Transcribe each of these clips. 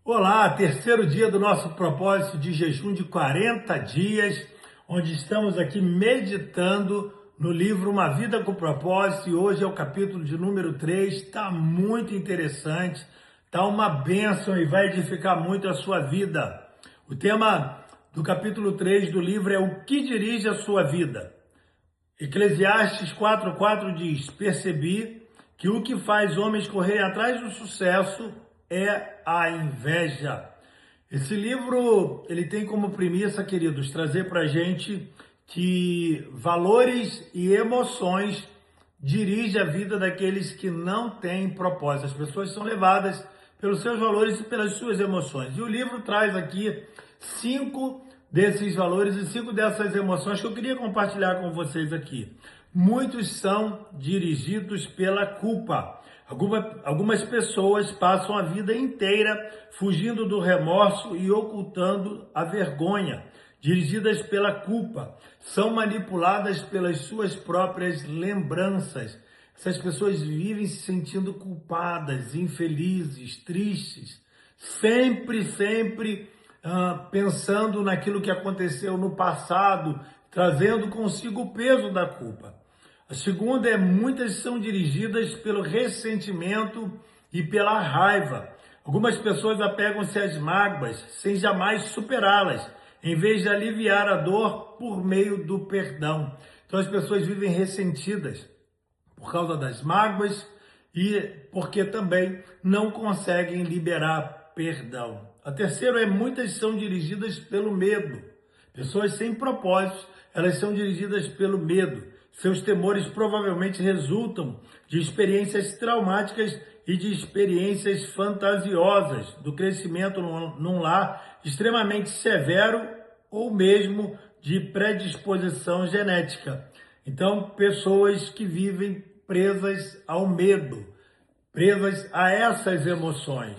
Olá, terceiro dia do nosso propósito de jejum de 40 dias, onde estamos aqui meditando no livro Uma Vida com Propósito, e hoje é o capítulo de número 3, está muito interessante, está uma bênção e vai edificar muito a sua vida. O tema do capítulo 3 do livro é o que dirige a sua vida. Eclesiastes 4:4 diz: percebi que o que faz homens correrem atrás do sucesso é a inveja. Esse livro, ele tem como premissa, queridos, trazer para a gente que valores e emoções dirigem a vida daqueles que não têm propósito. As pessoas são levadas pelos seus valores e pelas suas emoções. E o livro traz aqui 5 desses valores e 5 dessas emoções que eu queria compartilhar com vocês aqui. Muitos são dirigidos pela culpa. Algumas pessoas passam a vida inteira fugindo do remorso e ocultando a vergonha, dirigidas pela culpa. São manipuladas pelas suas próprias lembranças. Essas pessoas vivem se sentindo culpadas, infelizes, tristes, sempre pensando naquilo que aconteceu no passado, trazendo consigo o peso da culpa. A segunda é: muitas são dirigidas pelo ressentimento e pela raiva. Algumas pessoas apegam-se às mágoas sem jamais superá-las, em vez de aliviar a dor por meio do perdão. Então as pessoas vivem ressentidas por causa das mágoas e porque também não conseguem liberar perdão. A terceira é: muitas são dirigidas pelo medo. Pessoas sem propósitos, elas são dirigidas pelo medo. Seus temores provavelmente resultam de experiências traumáticas e de experiências fantasiosas, do crescimento num lar extremamente severo ou mesmo de predisposição genética. Então, pessoas que vivem presas ao medo, presas a essas emoções.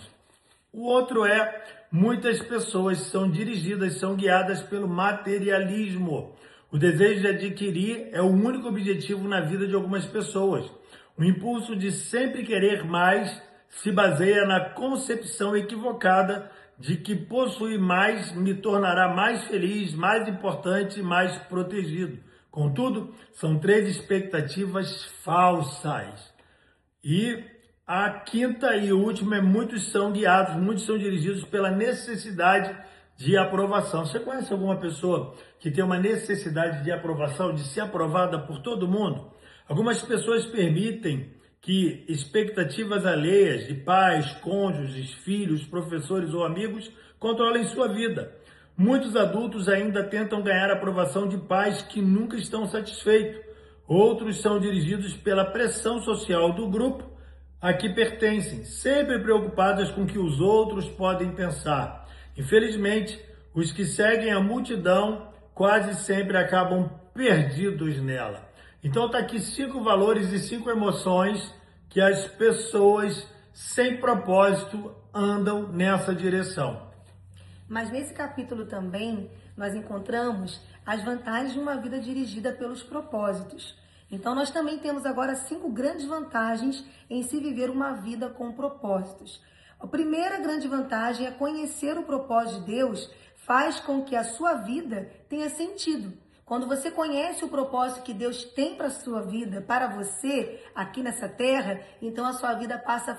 O outro é: muitas pessoas são dirigidas, são guiadas pelo materialismo. O desejo de adquirir é o único objetivo na vida de algumas pessoas. O impulso de sempre querer mais se baseia na concepção equivocada de que possuir mais me tornará mais feliz, mais importante e mais protegido. Contudo, são 3 expectativas falsas. E a quinta e última é: muitos são guiados, muitos são dirigidos pela necessidade de aprovação. Você conhece alguma pessoa que tem uma necessidade de aprovação, de ser aprovada por todo mundo? Algumas pessoas permitem que expectativas alheias de pais, cônjuges, filhos, professores ou amigos controlem sua vida. Muitos adultos ainda tentam ganhar a aprovação de pais que nunca estão satisfeitos. Outros são dirigidos pela pressão social do grupo a que pertencem, sempre preocupados com o que os outros podem pensar. Infelizmente, os que seguem a multidão quase sempre acabam perdidos nela. Então está aqui 5 valores e 5 emoções que as pessoas sem propósito andam nessa direção. Mas nesse capítulo também nós encontramos as vantagens de uma vida dirigida pelos propósitos. Então nós também temos agora 5 grandes vantagens em se viver uma vida com propósitos. A primeira grande vantagem é conhecer o propósito de Deus, faz com que a sua vida tenha sentido. Quando você conhece o propósito que Deus tem para a sua vida, para você aqui nessa terra, então a sua vida passa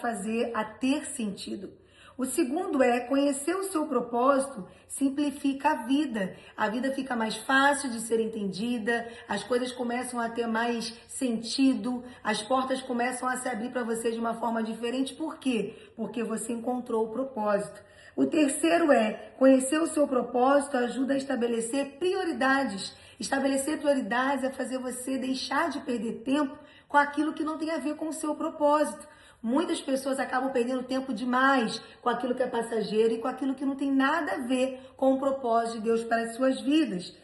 a ter sentido. O segundo é: conhecer o seu propósito simplifica a vida. A vida fica mais fácil de ser entendida, as coisas começam a ter mais sentido, as portas começam a se abrir para você de uma forma diferente. Por quê? Porque você encontrou o propósito. O terceiro é: conhecer o seu propósito ajuda a estabelecer prioridades. Estabelecer prioridades é fazer você deixar de perder tempo com aquilo que não tem a ver com o seu propósito. Muitas pessoas acabam perdendo tempo demais com aquilo que é passageiro e com aquilo que não tem nada a ver com o propósito de Deus para as suas vidas.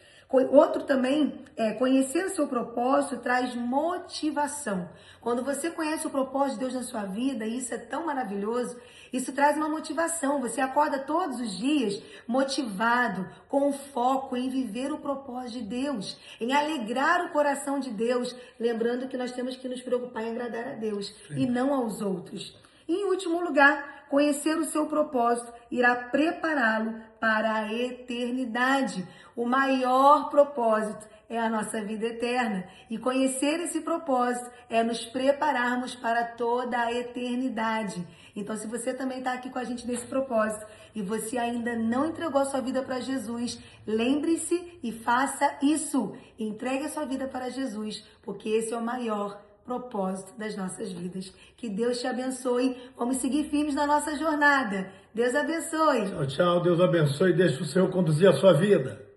Outro também é: conhecer o seu propósito traz motivação. Quando você conhece o propósito de Deus na sua vida, e isso é tão maravilhoso, isso traz uma motivação. Você acorda todos os dias motivado, com foco em viver o propósito de Deus, em alegrar o coração de Deus, lembrando que nós temos que nos preocupar em agradar a Deus e não aos outros. E, em último lugar, conhecer o seu propósito irá prepará-lo para a eternidade. O maior propósito é a nossa vida eterna. E conhecer esse propósito é nos prepararmos para toda a eternidade. Então, se você também está aqui com a gente nesse propósito e você ainda não entregou a sua vida para Jesus, lembre-se e faça isso. Entregue a sua vida para Jesus, porque esse é o maior propósito das nossas vidas. Que Deus te abençoe. Vamos seguir firmes na nossa jornada. Deus abençoe. Tchau, tchau. Deus abençoe. Deixe o Senhor conduzir a sua vida.